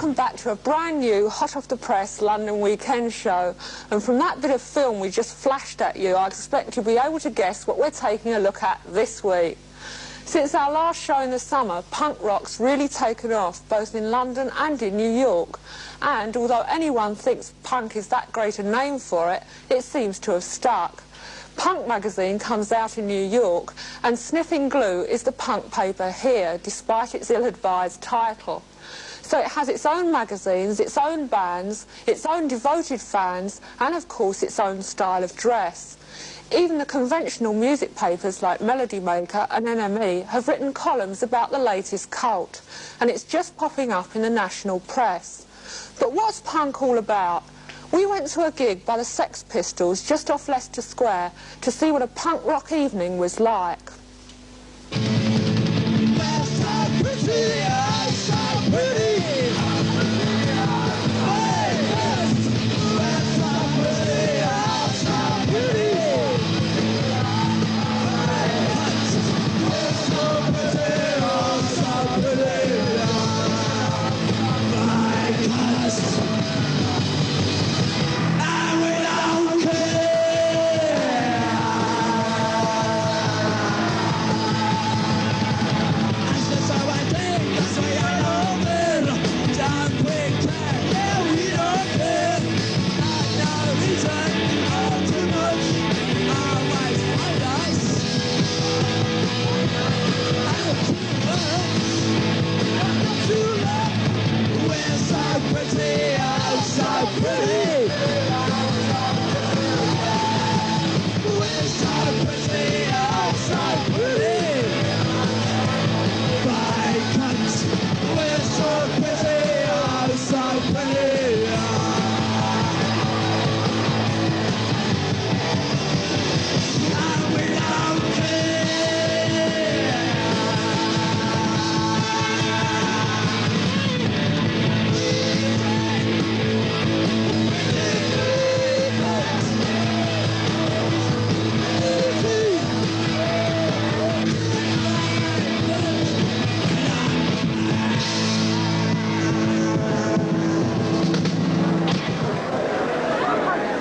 welcome back to a brand new, hot off the press London weekend show. And from that bit of film we just flashed at you, I expect you'll be able to guess what we're taking a look at this week. Since our last show in the summer, punk rock's really taken off, both in London and in New York. And although anyone thinks punk is that great a name for it, it seems to have stuck. Punk magazine comes out in New York, and Sniffing Glue is the punk paper here, despite its ill-advised title. So it has its own magazines, its own bands, its own devoted fans, and of course its own style of dress. Even the conventional music papers like Melody Maker and NME have written columns about the latest cult, and it's just popping up in the national press. But what's punk all about? We went to a gig by the Sex Pistols just off Leicester Square to see what a punk rock evening was like.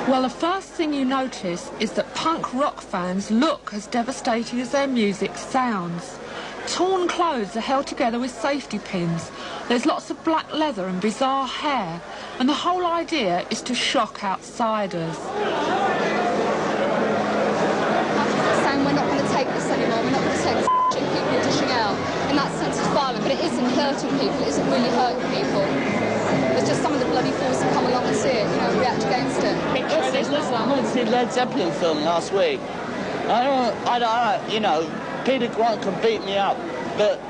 Well, the first thing you notice is that punk rock fans look as devastating as their music sounds. Torn clothes are held together with safety pins. There's lots of black leather and bizarre hair, and the whole idea is to shock outsiders. Saying we're not going to take this anymore, we're not going to take this shit people are dishing out. In that sense it's violent, but it isn't hurting people, it isn't really hurting people. It's just some of the bloody fools that come along and see it, you know, react against it. Listen, I went to see Led Zeppelin film last week. I don't, you know, Peter Grant can beat me up, but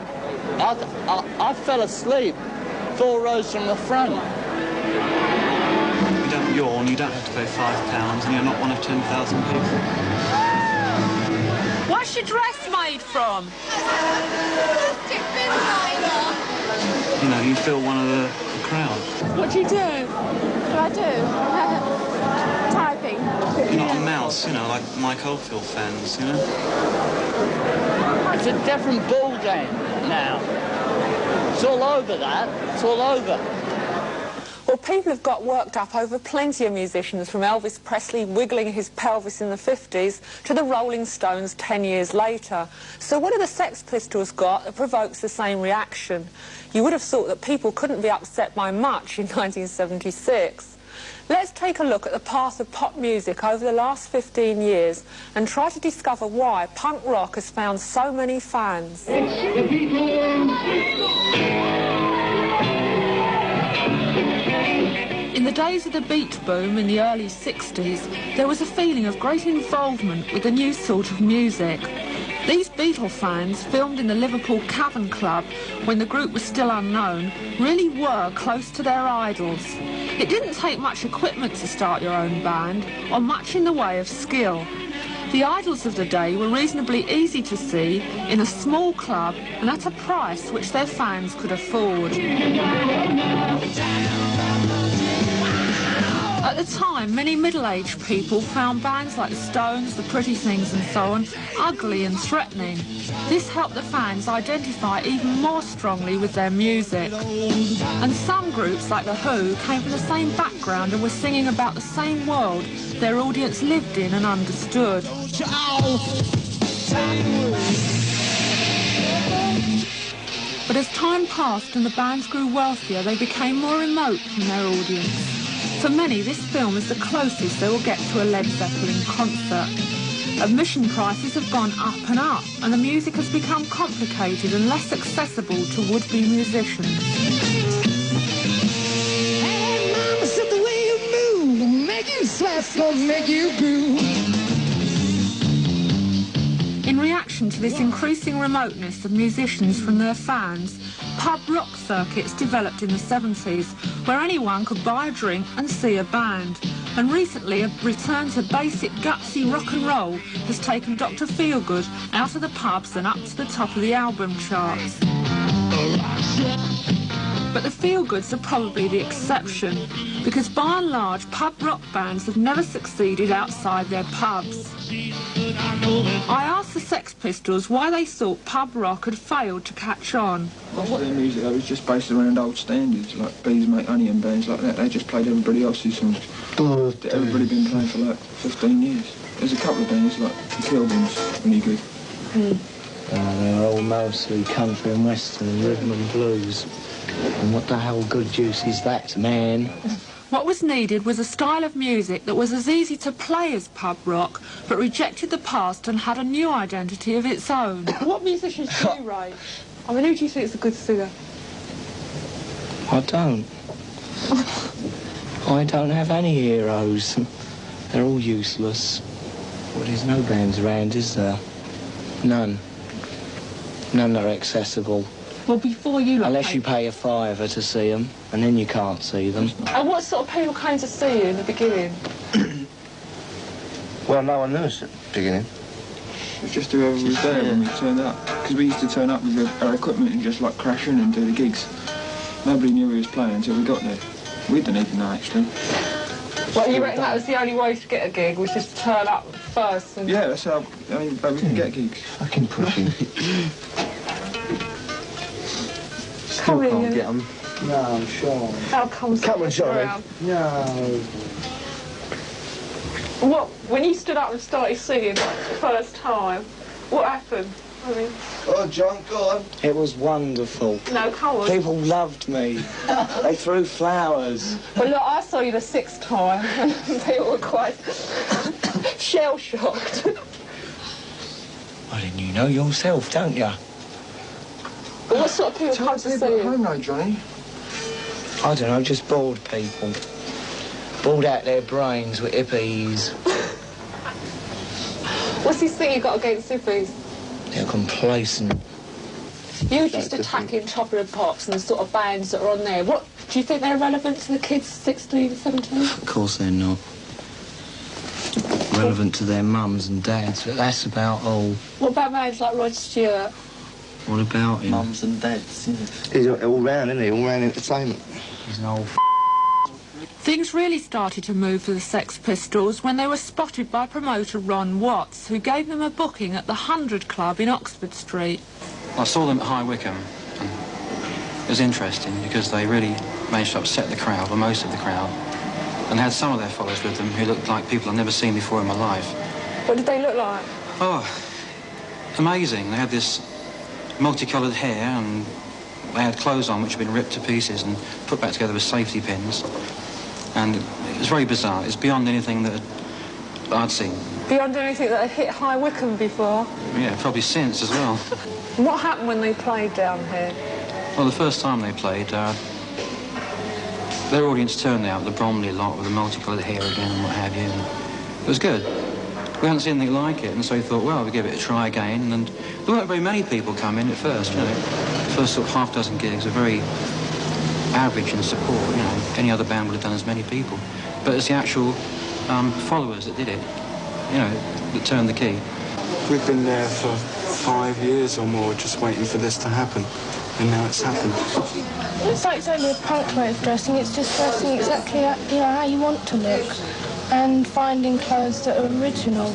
I fell asleep 4 rows from the front. You don't yawn, you don't have to pay £5, and you're not one of 10,000 people. What's your dress made from? You know, you feel one of the crowd. What do you do? What do I do? Typing. You're not a mouse, you know, like Mike Oldfield fans, you know? It's a different ball game now. It's all over that. It's all over. Well, people have got worked up over plenty of musicians, from Elvis Presley wiggling his pelvis in the 50s to the Rolling Stones 10 years later. So what have the Sex Pistols got that provokes the same reaction? You would have thought that people couldn't be upset by much in 1976. Let's take a look at the path of pop music over the last 15 years and try to discover why punk rock has found so many fans. In the days of the beat boom in the early 60s, there was a feeling of great involvement with a new sort of music. These Beatle fans, filmed in the Liverpool Cavern Club when the group was still unknown, really were close to their idols. It didn't take much equipment to start your own band, or much in the way of skill. The idols of the day were reasonably easy to see in a small club and at a price which their fans could afford. At the time, many middle-aged people found bands like the Stones, the Pretty Things and so on ugly and threatening. This helped the fans identify even more strongly with their music. And some groups like The Who came from the same background and were singing about the same world their audience lived in and understood. But as time passed and the bands grew wealthier, they became more remote from their audience. For many, this film is the closest they will get to a Led Zeppelin concert. Admission prices have gone up and up, and the music has become complicated and less accessible to would-be musicians. Hey, mama said the way you move will make you sweat, will make you groove. In reaction to this increasing remoteness of musicians from their fans, pub rock circuits developed in the 70s, where anyone could buy a drink and see a band. And recently, a return to basic gutsy rock and roll has taken Dr. Feelgood out of the pubs and up to the top of the album charts. But the Feelgoods are probably the exception, because by and large, pub rock bands have never succeeded outside their pubs. I asked the Sex Pistols why they thought pub rock had failed to catch on. Most of their music was just based around old standards, like Bees Make Honey and bands like that. They just played everybody else's songs that everybody been playing for like 15 years. There's a couple of bands like The Kilburns, really good. They're all mostly country and western and rhythm and blues. And what the hell good juice is that, man? What was needed was a style of music that was as easy to play as pub rock, but rejected the past and had a new identity of its own. What musicians do you rate? I mean, who do you think is a good singer? I don't. I don't have any heroes. They're all useless. Well, there's no bands around, is there? None. None that are accessible. Well, before you... Unless you pay a $5 to see them, and then you can't see them. And what sort of people came to see you in the beginning? Well, no one knew us at the beginning. It was just whoever was there when we turned up. Because we used to turn up with our equipment and just like crash in and do the gigs. Nobody knew we was playing until we got there. We didn't even know, actually. Well, you reckon that was the only way to get a gig, was just to turn up first? And... Yeah, that's how, I mean, we can get gigs. Fucking pushing. Come Still can't in. get them. No, I'm sure. How comes Come on, Johnny. No. What, when you stood up and started singing the first time, what happened? I mean... Oh, John, go on. It was wonderful. No, come on. People loved me. They threw flowers. Well, look, I saw you the 6th time, and people were quite shell-shocked. Well, then you know yourself, don't you? But what sort of people come to see People at you? home though, Johnny. I don't know, just bored people. Bored out their brains with hippies. What's this thing you got against hippies? They're complacent. You were just attacking Top of the Pops and the sort of bands that are on there. What, do you think they're relevant to the kids 16, 17? Of course they're not. Relevant to their mums and dads, but that's about all. What about bands like Rod Stewart? What about him? Mums and dads, yeah. He's all round, isn't he? All round entertainment. He's an old Things really started to move for the Sex Pistols when they were spotted by promoter Ron Watts, who gave them a booking at the 100 Club in Oxford Street. I saw them at High Wycombe, and it was interesting because they really managed to upset the crowd, or most of the crowd, and had some of their followers with them who looked like people I'd never seen before in my life. What did they look like? Oh, amazing. They had this multicoloured hair, and they had clothes on which had been ripped to pieces and put back together with safety pins. And it was very bizarre. It's beyond anything that I'd seen. Beyond anything that had hit High Wycombe before? Yeah, probably since as well. What happened when they played down here? Well, the first time they played, their audience turned out, the Bromley lot with the multicoloured hair again and what have you. And it was good. We hadn't seen anything like it, and so we thought, well, we'll give it a try again. And there weren't very many people come in at first, you know. The first sort of half dozen gigs were very average in support, you know. Any other band would have done as many people. But it's the actual followers that did it, you know, that turned the key. We've been there for 5 years or more just waiting for this to happen. and now it's happened. It's like it's only a punk way of dressing. It's just dressing exactly how you want to look and finding clothes that are original,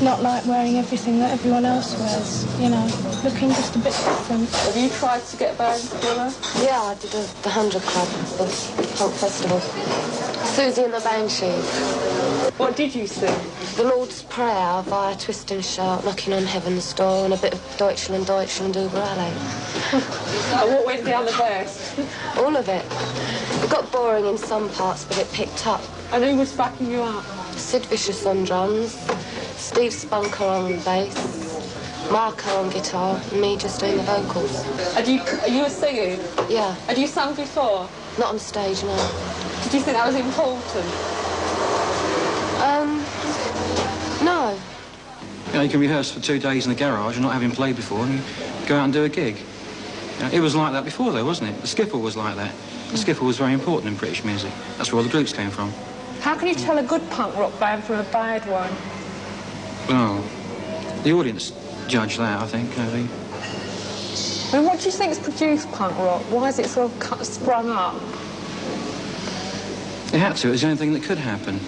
not like wearing everything that everyone else wears, you know, looking just a bit different. Have you tried to get bands together? Yeah, I did the 100 Club, the punk festival. Susie and the Banshees. What did you sing? The Lord's Prayer via Twist and Shout, Knocking on Heaven's Door, and a bit of Deutschland, Deutschland, über alle. And what went down the best? All of it. It got boring in some parts, but it picked up. And who was backing you up? Sid Vicious on drums, Steve Spunker on bass, Marco on guitar, and me just doing the vocals. Are you a singer? Yeah. Had you sung before? Not on stage, no. Did you think that was important? No. You know, you can rehearse for 2 days in the garage and not having played before, and you go out and do a gig. You know, it was like that before, though, wasn't it? The skiffle was like that. The skiffle was very important in British music. That's where all the groups came from. How can you tell a good punk rock band from a bad one? Well, the audience judge that, I think. I mean, what do you think's produced punk rock? Why has it sort of sprung up? It had to. It was the only thing that could happen.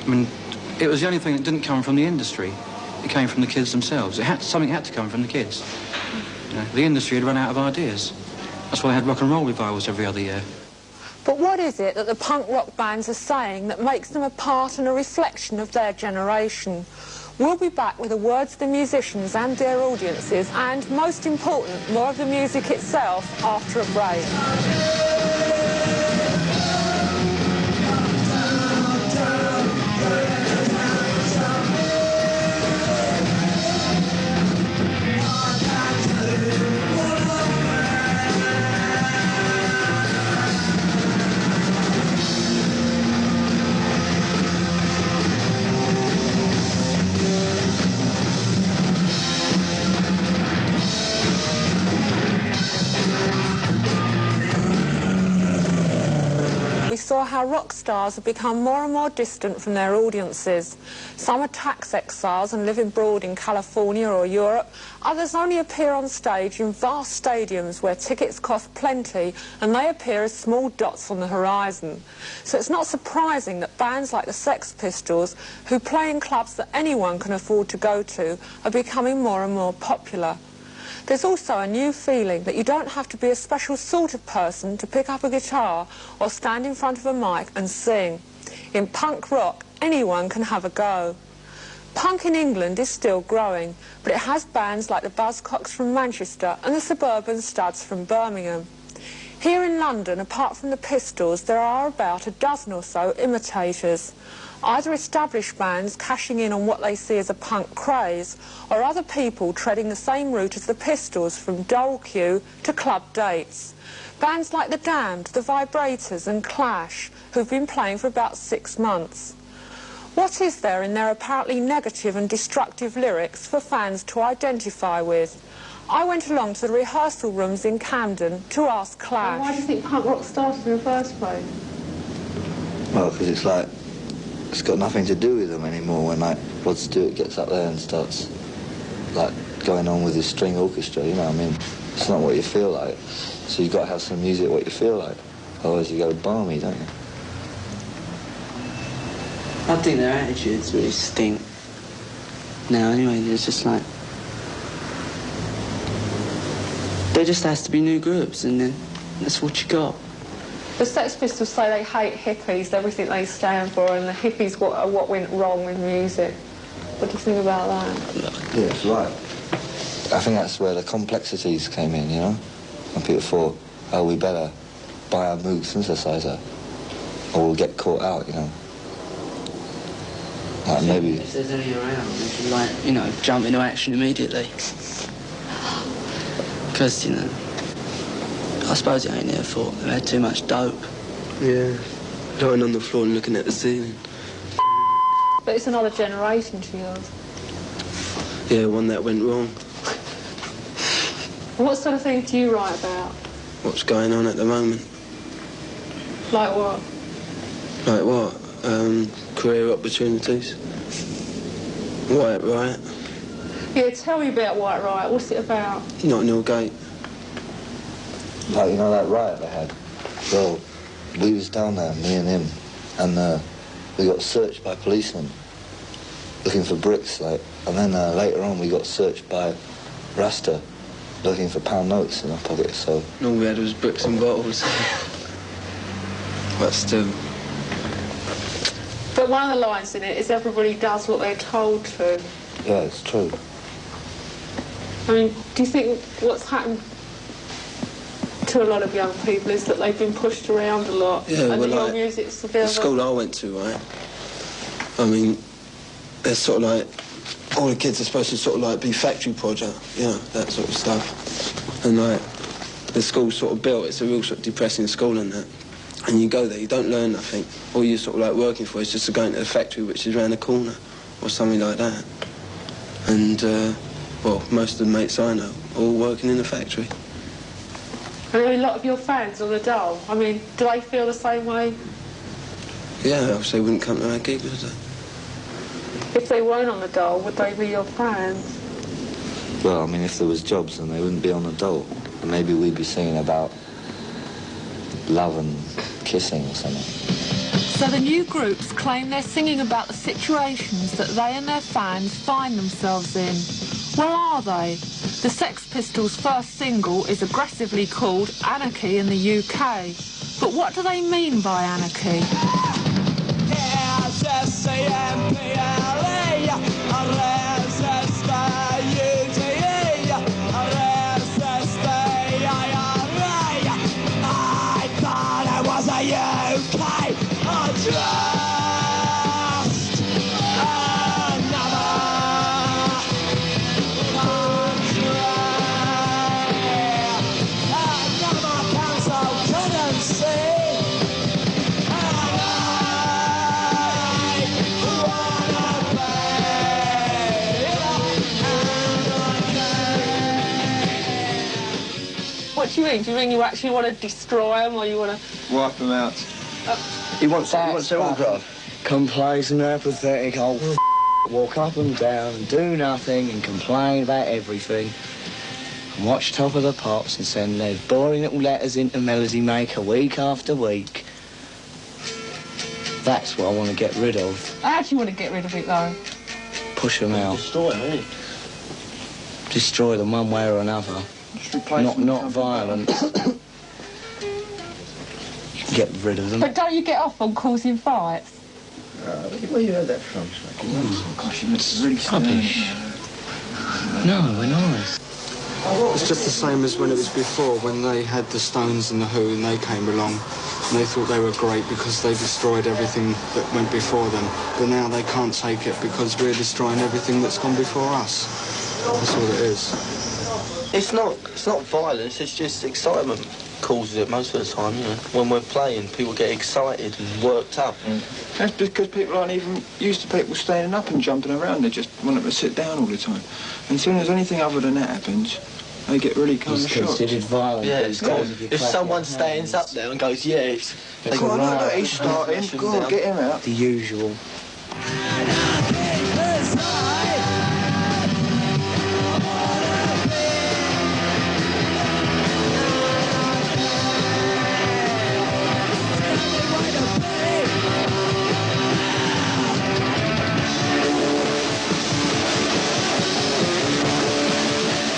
I mean, it was the only thing that didn't come from the industry. It came from the kids themselves. Something had to come from the kids. You know, the industry had run out of ideas. That's why they had rock and roll revivals every other year. But what is it that the punk rock bands are saying that makes them a part and a reflection of their generation? We'll be back with the words of the musicians and their audiences, and, most important, more of the music itself after a break. Saw how rock stars have become more and more distant from their audiences. Some are tax exiles and live abroad in California or Europe. Others only appear on stage in vast stadiums where tickets cost plenty and they appear as small dots on the horizon. So it's not surprising that bands like the Sex Pistols, who play in clubs that anyone can afford to go to, are becoming more and more popular. There's also a new feeling that you don't have to be a special sort of person to pick up a guitar or stand in front of a mic and sing. In punk rock, anyone can have a go. Punk in England is still growing, but it has bands like the Buzzcocks from Manchester and the Suburban Studs from Birmingham. Here in London, apart from the Pistols, there are about a dozen or so imitators. Either established bands cashing in on what they see as a punk craze, or other people treading the same route as the Pistols from Dole Queue to club dates. Bands like The Damned, The Vibrators and Clash, who've been playing for about 6 months. What is there in their apparently negative and destructive lyrics for fans to identify with? I went along to the rehearsal rooms in Camden to ask Clash. Why do you think punk rock started in the first place? Well, because it's like, it's got nothing to do with them anymore when, like, Rod Stewart gets up there and starts, like, going on with his string orchestra, you know what I mean? It's not what you feel like. So you've got to have some music what you feel like. Otherwise you go balmy, don't you? I think their attitudes really stink. Now, anyway, there's just like... There just has to be new groups, and then that's what you got. The Sex Pistols say they hate hippies, everything they stand for, and the hippies are what went wrong with music. What do you think about that? Yeah, it's right. I think that's where the complexities came in, you know? When people thought, oh, we better buy a Moog synthesizer, or we'll get caught out, you know? Like maybe... If there's any around, we should, like, you know, jump into action immediately. Because, you know, I suppose it ain't their fault. They had too much dope. Yeah, lying on the floor and looking at the ceiling. But it's another generation to yours. Yeah, one that went wrong. What sort of things do you write about? What's going on at the moment? Like what? Like what? Career opportunities. White Riot. Yeah, tell me about White Riot. What's it about? Notting Hill Gate. Like, you know, that riot they had? Well, we was down there, me and him, and we got searched by policemen looking for bricks, like, and then later on we got searched by Rasta looking for pound notes in our pockets, so... All we had was bricks and bottles. But still... But one of the lines in it is everybody does what they're told to. Yeah, it's true. I mean, do you think what's happened to a lot of young people is that they've been pushed around a lot? Yeah, and well, your like, music's a bit the of school I went to, right? I mean, there's sort of like... all the kids are supposed to sort of like be factory project, you know, that sort of stuff. And like, the school's sort of built, it's a real sort of depressing school and that. And you go there, you don't learn nothing. All you're sort of like working for is just to go into the factory which is around the corner, or something like that. And, well, most of the mates I know are all working in the factory. And a lot of your fans on the dole, I mean, do they feel the same way? Yeah, else they wouldn't come to our gig, would they? If they weren't on the dole, would they be your fans? Well, I mean, if there was jobs, then they wouldn't be on the dole. And maybe we'd be singing about love and kissing or something. So the new groups claim they're singing about the situations that they and their fans find themselves in. Well, are they? The Sex Pistols' first single is aggressively called Anarchy in the UK. But what do they mean by anarchy? What do you mean? Do you mean you actually want to destroy them, or you want to... Wipe them out. He wants their autograph. Complacent, apathetic old walk up and down and do nothing and complain about everything. And watch Top of the Pops and send their boring little letters into Melody Maker week after week. That's what I want to get rid of. How do you want to get rid of it, though? Push them out. Destroy them, innit? Destroy them one way or another. Not violent. Get rid of them. But don't you get off on causing fights? Where you heard that from? Oh, gosh, it's really rubbish. No, we're nice. It's just the same as when it was before, when they had the Stones and the Who and they came along and they thought they were great because they destroyed everything that went before them. But now they can't take it because we're destroying everything that's gone before us. That's what it is. It's not violence, it's just excitement causes it most of the time, you know. When we're playing, people get excited and worked up. That's because people aren't even used to people standing up and jumping around. They just want them to sit down all the time. And as soon as anything other than that happens, they get really kind of shocked. Considered violent. Yeah, it's cool. If someone stands up there and goes, yes, they go, look, he's starting. Go on, get him out. The usual.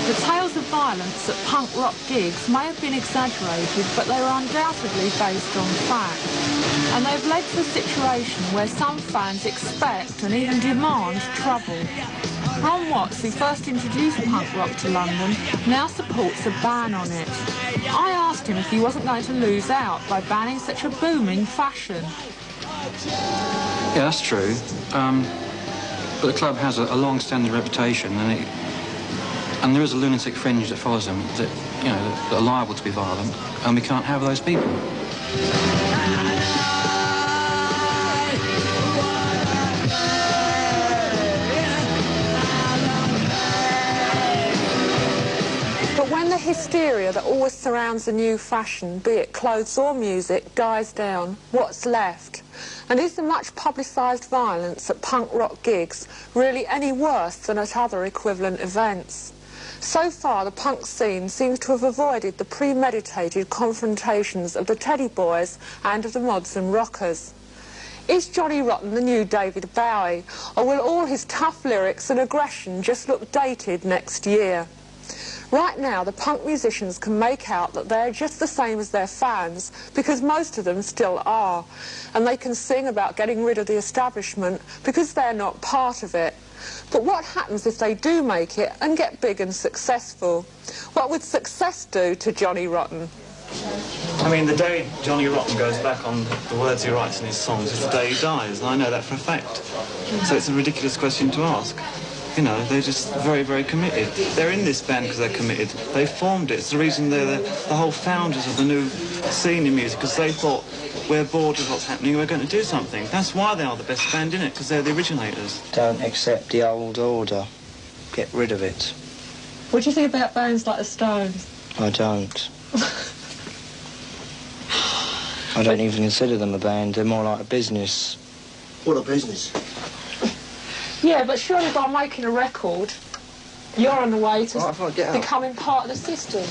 The tales of violence at punk rock gigs may have been exaggerated, but they were undoubtedly based on fact. And they've led to a situation where some fans expect and even demand trouble. Ron Watts, who first introduced punk rock to London, now supports a ban on it. I asked him if he wasn't going to lose out by banning such a booming fashion. Yeah, that's true. But the club has a long-standing reputation, and there is a lunatic fringe that follows them that, you know, that are liable to be violent, and we can't have those people. But when the hysteria that always surrounds a new fashion, be it clothes or music, dies down, what's left? And is the much publicised violence at punk rock gigs really any worse than at other equivalent events? So far, the punk scene seems to have avoided the premeditated confrontations of the Teddy Boys and of the Mods and Rockers. Is Johnny Rotten the new David Bowie, or will all his tough lyrics and aggression just look dated next year? Right now, the punk musicians can make out that they're just the same as their fans, because most of them still are, and they can sing about getting rid of the establishment because they're not part of it. But what happens if they do make it and get big and successful? What would success do to Johnny Rotten? I mean, the day Johnny Rotten goes back on the words he writes in his songs is the day he dies, and I know that for a fact. So it's a ridiculous question to ask. You know, they're just very, very committed. They're in this band because they're committed. They formed it. It's the reason they're the whole founders of the new scene in music, because they thought, we're bored with what's happening, we're going to do something. That's why they are the best band in it, because they're the originators. Don't accept the old order. Get rid of it. What do you think about bands like the Stones? I don't. I don't even consider them a band. They're more like a business. What a business. Yeah, but surely by making a record, you're on the way to get out. becoming part of the system.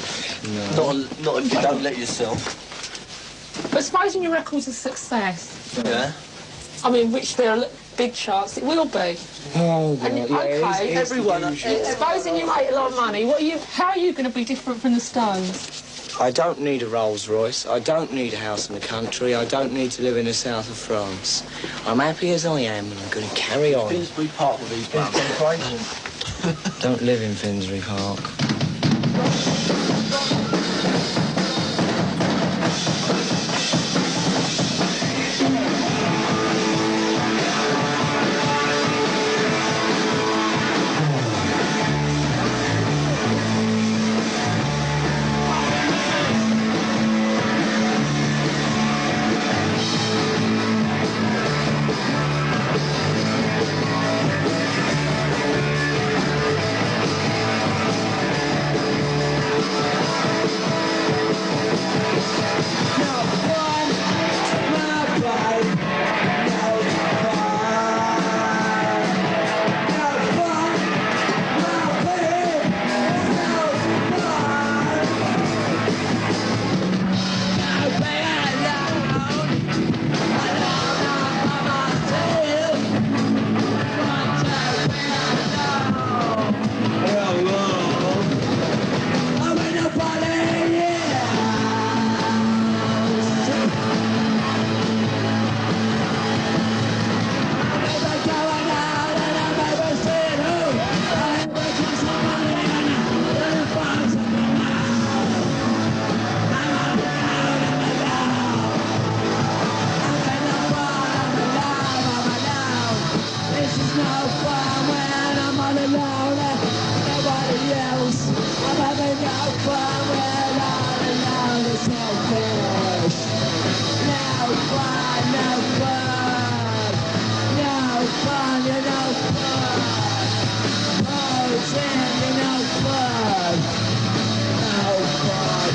No. Not if you don't let yourself. But supposing your record's a success, Yeah. I mean, which there are big chance it will be. Oh, And okay, everyone. Supposing you make a lot of money, how are you going to be different from the Stones? I don't need a Rolls Royce. I don't need a house in the country. I don't need to live in the south of France. I'm happy as I am, and I'm going to carry on. Finsbury Park with these bands. Don't live in Finsbury Park.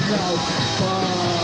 No fun.